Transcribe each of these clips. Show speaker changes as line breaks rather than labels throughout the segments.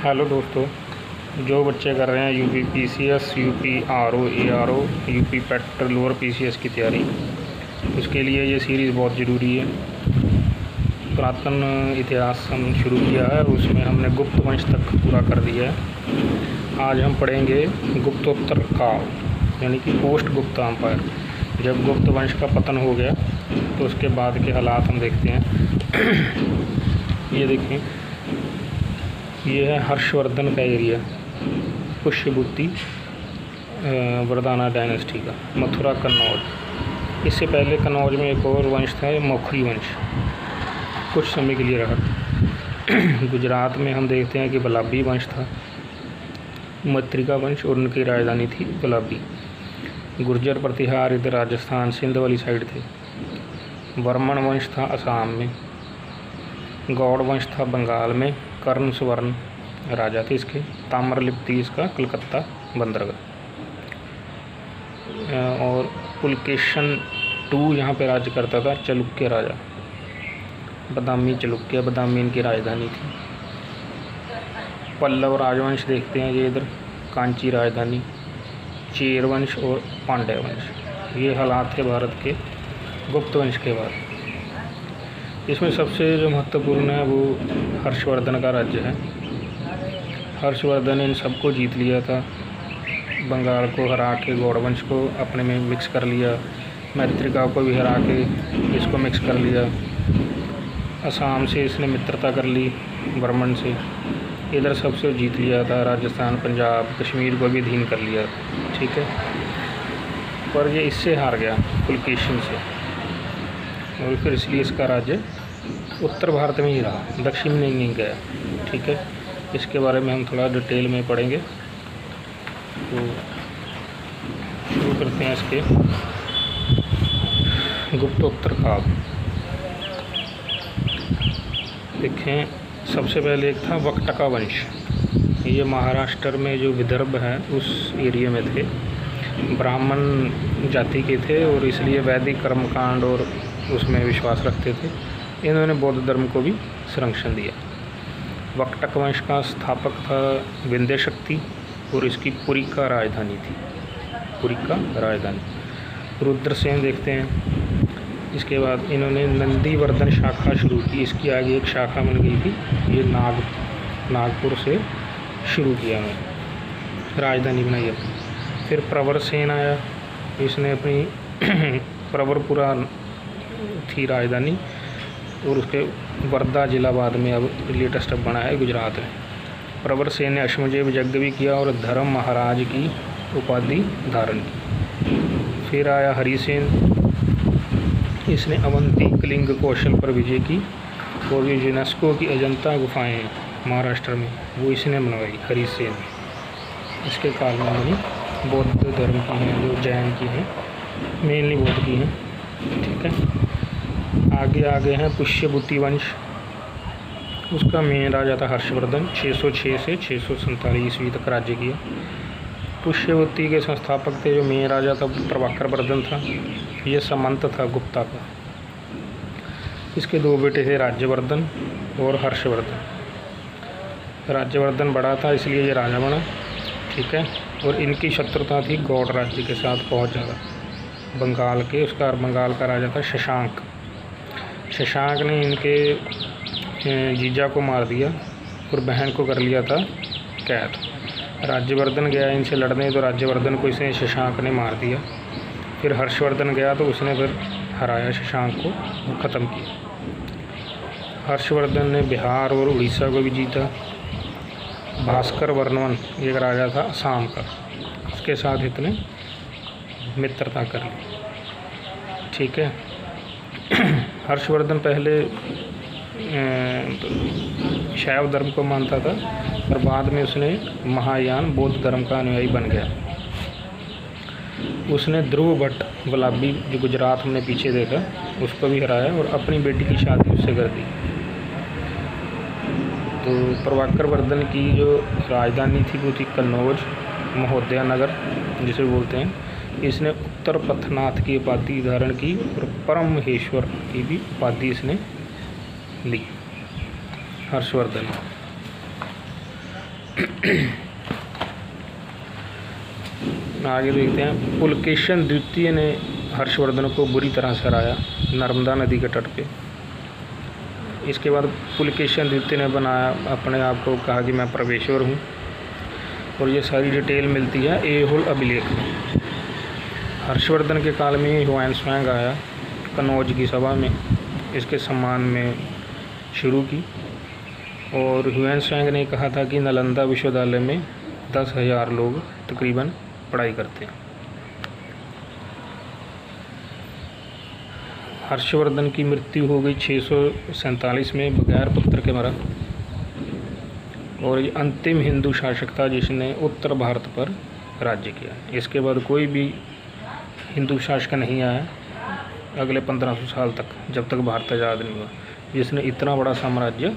Hello दोस्तों, जो बच्चे कर रहे हैं UP PCS, UP RO ARO, UP PET lower PCS की तैयारी, उसके लिए ये सीरीज़ बहुत ज़रूरी है। पुरातन इतिहास हम शुरू किया है, उसमें हमने गुप्त वंश तक पूरा कर दिया है। आज हम पढ़ेंगे गुप्तोत्तर काल, यानी कि पोस्ट गुप्त अम्पायर। जब गुप्त वंश का पतन हो गया तो उसके बाद के हालात हम देखते हैं। ये देखें, ये है हर्षवर्धन का एरिया, पुष्यभूति वर्धना डायनेस्टी का, मथुरा कन्नौज। इससे पहले कन्नौज में एक और वंश था, मौखरी वंश, कुछ समय के लिए रहा। गुजरात में हम देखते हैं कि बलाबी वंश था, मत्रिका वंश, और उनकी राजधानी थी बलाबी। गुर्जर प्रतिहार इधर राजस्थान सिंध वाली साइड थे। वर्मन वंश था असम में। गौड़ वंश था बंगाल में। कर्ण सुवर्ण राजा थे इसके। ताम्रलिप्ति इसका कलकत्ता बंदरगाह। और पुलकेशन II यहाँ पे राज्य करता था, चालुक्य राजा, बदामी चालुक्य, बदामी इनकी राजधानी थी। पल्लव राजवंश देखते हैं ये इधर, कांची राजधानी। चेर वंश और पांड्य वंश, ये हालात थे भारत के गुप्त वंश के बाद। इसमें सबसे जो महत्वपूर्ण है वो हर्षवर्धन का राज्य है। हर्षवर्धन इन सबको जीत लिया था। बंगाल को हरा के गौड़ वंश को अपने में मिक्स कर लिया, मैत्रिका को भी हरा के इसको मिक्स कर लिया। असम से इसने मित्रता कर ली वर्मन से, इधर सबसे जीत लिया था। राजस्थान, पंजाब, कश्मीर को भी अधीन कर लिया, ठीक है। पर ये इससे हार गया, पुलकेशिन से, और फिर इसलिए इसका राज्य उत्तर भारत में ही रहा, दक्षिण में नहीं गया, ठीक है। इसके बारे में हम थोड़ा डिटेल में पढ़ेंगे। तो शुरू करते हैं इसके गुप्तोत्तर काल। देखें, सबसे पहले एक था वक्टका वंश। ये महाराष्ट्र में जो विदर्भ है उस एरिया में थे। ब्राह्मण जाति के थे और इसलिए वैदिक कर्मकांड और उसमें विश्वास रखते थे। इन्होंने बौद्ध धर्म को भी संरक्षण दिया। वक्टक वंश का स्थापक था विंध्य शक्ति और इसकी पुरी का राजधानी थी, पुरी का राजधानी। रुद्रसेन देखते हैं। इसके बाद इन्होंने नंदीवर्धन शाखा शुरू की, इसकी आगे एक शाखा बन गई थी, ये नागपुर से शुरू किया उन्होंने, राजधानी बनाई अपनी। फिर प्रवरसेन आया, इसने अपनी प्रवरपुरा थी राजधानी, और उसके वर्धा जिला बाद में अब लेटेस्ट अब बना है गुजरात में। प्रवरसेन ने अश्वमेध यज्ञ भी किया और धर्म महाराज की उपाधि धारण की। फिर आया हरिसेन, इसने अवंती कलिंग कौशल पर विजय की, और जो यूनेस्को की अजंता गुफाएं हैं महाराष्ट्र में वो इसने बनवाई, हरिसेन। इसके काल में बनी बौद्ध धर्म की हैं, जो जैन की हैं, मेनली बौद्ध की हैं, ठीक है। आगे हैं पुष्यभूति वंश। उसका मेन राजा था हर्षवर्धन, 606 से 647 ईस्वी तक राज्य किया। पुष्यभूति के संस्थापक थे, जो मेन राजा था प्रभाकर वर्धन था, ये समंत था गुप्ता का। इसके दो बेटे थे, राज्यवर्धन और हर्षवर्धन। राज्यवर्धन बड़ा था इसलिए ये राजा बना, ठीक है। और इनकी शत्रुता थी गौड़ राज्य के साथ बहुत ज़्यादा, बंगाल के। उसका बंगाल का राजा था शशांक। शशांक ने इनके जीजा को मार दिया और बहन को कर लिया था कैद। राज्यवर्धन गया इनसे लड़ने, तो राज्यवर्धन को इसने शशांक ने मार दिया। फिर हर्षवर्धन गया तो उसने फिर हराया शशांक को और ख़त्म किया। हर्षवर्धन ने बिहार और उड़ीसा को भी जीता। भास्कर वर्मन एक राजा था असम का, उसके साथ इतने मित्रता कर ली, ठीक है। हर्षवर्धन पहले शैव धर्म को मानता था, और बाद में उसने महायान बौद्ध धर्म का अनुयायी बन गया। उसने ध्रुव भट्ट गुलाबी, जो गुजरात हमने पीछे देखा, उसको भी हराया और अपनी बेटी की शादी उससे कर दी। तो प्रभाकर वर्धन की जो राजधानी थी वो थी कन्नौज, महोदया नगर जिसे बोलते हैं। इसने उत्तर पथनाथ की उपाधि धारण की और परम महेश्वर की भी उपाधि इसने ली, हर्षवर्धन। आगे देखते हैं। पुलकेशन द्वितीय ने हर्षवर्धन को बुरी तरह से हराया नर्मदा नदी के तट पे। इसके बाद पुलकेशन द्वितीय ने बनाया अपने आप को, कहा कि मैं परमेश्वर हूँ, और ये सारी डिटेल मिलती है ऐहोल अभिलेख में। हर्षवर्धन के काल में ह्वेन-त्सांग आया कनौज की सभा में इसके सम्मान में शुरू की, और ह्वेन-त्सांग ने कहा था कि नालंदा विश्वविद्यालय में 10,000 लोग तकरीबन पढ़ाई करते हैं। हर्षवर्धन की मृत्यु हो गई 647 में बगैर पुत्र के मरा, और ये अंतिम हिंदू शासक था जिसने उत्तर भारत पर राज्य किया। इसके बाद कोई भी हिंदू शासक नहीं आया अगले 1500 साल तक, जब तक भारत आज़ाद नहीं हुआ, जिसने इतना बड़ा साम्राज्य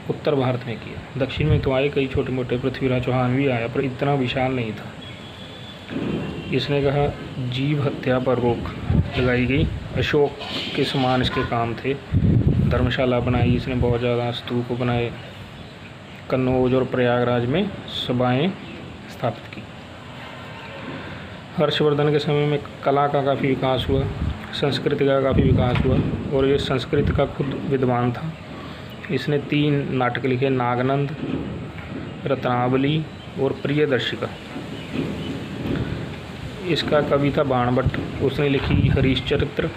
उत्तर भारत में किया। दक्षिण में तो आए कई छोटे मोटे, पृथ्वीराज चौहान भी आया, पर इतना विशाल नहीं था। इसने कहा जीव हत्या पर रोक लगाई गई। अशोक के समान इसके काम थे। धर्मशाला बनाई इसने, बहुत ज़्यादा स्तूप बनाए। कन्नौज और प्रयागराज में सभाएं स्थापित की। हर्षवर्धन के समय में कला का काफ़ी विकास हुआ, संस्कृत का काफ़ी विकास हुआ, और ये संस्कृत का खुद विद्वान था। इसने 3 नाटक लिखे, नागनंद, रत्नावली और प्रियदर्शिका। इसका कवि था बाणभट्ट। उसने लिखी हरिश्चरित्र,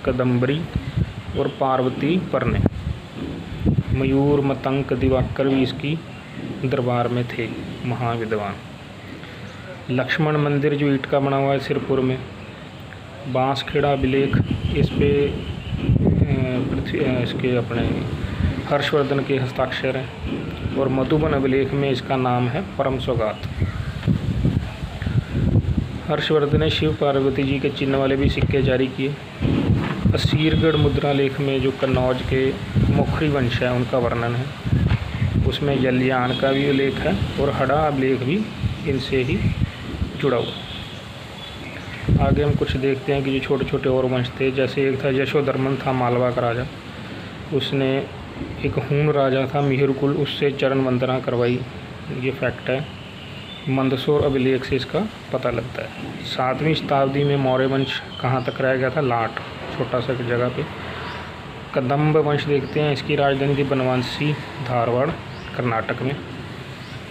कदम्बरी और पार्वती परने। मयूर, मतंग, दिवाकर भी इसकी दरबार में थे, महाविद्वान। लक्ष्मण मंदिर जो ईंट का बना हुआ है सिरपुर में। बांसखेड़ा अभिलेख, इस पे इसके अपने हर्षवर्धन के हस्ताक्षर हैं, और मधुबन अभिलेख में इसका नाम है परम सौगात। हर्षवर्धन ने शिव पार्वती जी के चिन्ह वाले भी सिक्के जारी किए। असीरगढ़ मुद्रा लेख में जो कन्नौज के मोखरी वंश है उनका वर्णन है। उसमें यल्यान का भी उल्लेख है, और हड़ा अभिलेख भी इनसे ही जुड़ा हुआ। आगे हम कुछ देखते हैं कि जो छोटे छोटे और वंश थे, जैसे एक था यशोधर्मन, था मालवा का राजा। उसने एक हूण राजा था मिहिरकुल, उससे चरण वंदना करवाई, ये फैक्ट है। मंदसौर अभिलेख से इसका पता लगता है। 7वीं शताब्दी में मौर्य वंश कहाँ तक रह गया था? लाट, छोटा सा जगह पे। कदम्ब वंश देखते हैं, इसकी राजधानी थी बनवासी, धारवाड़, कर्नाटक में।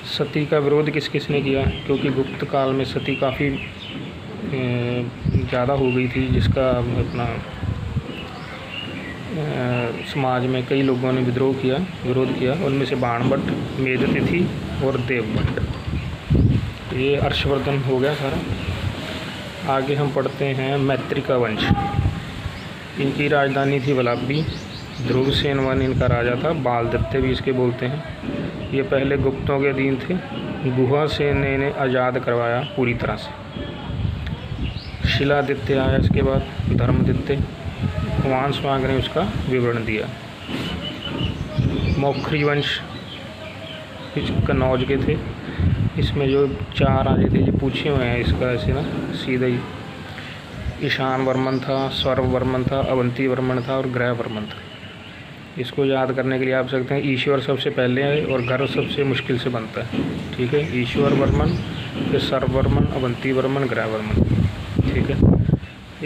सती का विरोध किस किस ने किया? क्योंकि गुप्त काल में सती काफ़ी ज़्यादा हो गई थी, जिसका अपना समाज में कई लोगों ने विरोध किया। उनमें से बाणभट्ट, मेदतिथि और देवभट्ट। ये हर्षवर्धन हो गया सारा। आगे हम पढ़ते हैं मैत्रिका वंश। इनकी राजधानी थी वलाबी। ध्रुवसेन वन इनका राजा था, बालदत्ते भी इसके बोलते हैं। ये पहले गुप्तों के अधीन थे। गुहा सेन ने इन्हें आज़ाद करवाया पूरी तरह से। शिलादित्य आया इसके बाद, धर्मदित्य। ह्वेन-त्सांग ने उसका विवरण दिया। मोखरी वंश कन्नौज के थे। इसमें जो 4 राजे थे जो पूछे हुए हैं इसका ऐसे ना सीधा ही। ईशान वर्मन था, सर्व वर्मन था, अवंती वर्मन था और ग्रह वर्मन था। इसको याद करने के लिए आप सकते हैं ईश्वर सबसे पहले है और घर सबसे मुश्किल से बनता है। ठीक है, ईश्वर वर्मन, फिर सर्व वर्मन, अवंती वर्मन, ग्रह वर्मन। ठीक है,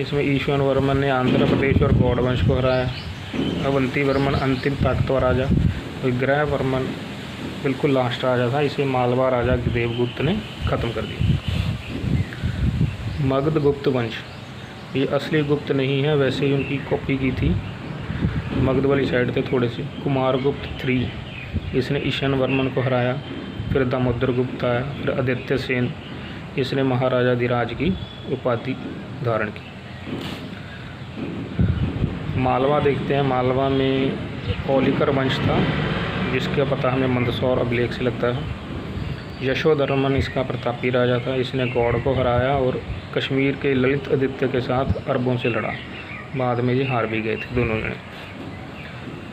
इसमें ईश्वर वर्मन ने आंध्र प्रदेश और गौड़ वंश को हराया। अवंती वर्मन अंतिम ताकतवर राजा, और ग्रह वर्मन बिल्कुल लास्ट राजा था। इसे मालवा राजा देवगुप्त ने ख़त्म कर दिया। मगध गुप्त वंश, ये असली गुप्त नहीं है, वैसे ही उनकी कॉपी की थी। मगध वाली साइड थे थोड़े से। कुमारगुप्त 3, इसने ईशन वर्मन को हराया। फिर दामोदर गुप्त आया, फिर आदित्य सेन, इसने महाराजा धीराज की उपाधि धारण की। मालवा देखते हैं। मालवा में होलिकर वंश था, जिसका पता हमें मंदसौर अभिलेख से लगता है। यशोधर्मन इसका प्रतापी राजा था। इसने गौड़ को हराया और कश्मीर के ललित आदित्य के साथ अरबों से लड़ा। बाद में ये हार भी गए थे दोनों जने।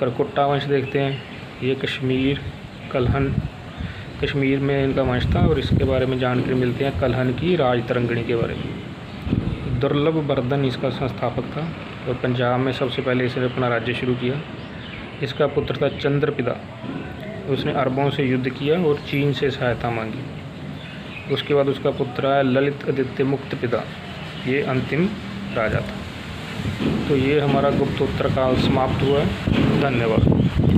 करकुट्टा वंश देखते हैं। ये कश्मीर में इनका वंश था, और इसके बारे में जानकारी मिलती है कलहन की राजतरंगिणी के बारे में। दुर्लभ वर्धन इसका संस्थापक था, और पंजाब में सबसे पहले इसने अपना राज्य शुरू किया। इसका पुत्र था चंद्रपिदा, उसने अरबों से युद्ध किया और चीन से सहायता मांगी। उसके बाद उसका पुत्र आया ललित आदित्य मुक्तपिता, ये अंतिम राजा था। तो ये हमारा गुप्तोत्तर काल समाप्त हुआ है। धन्यवाद।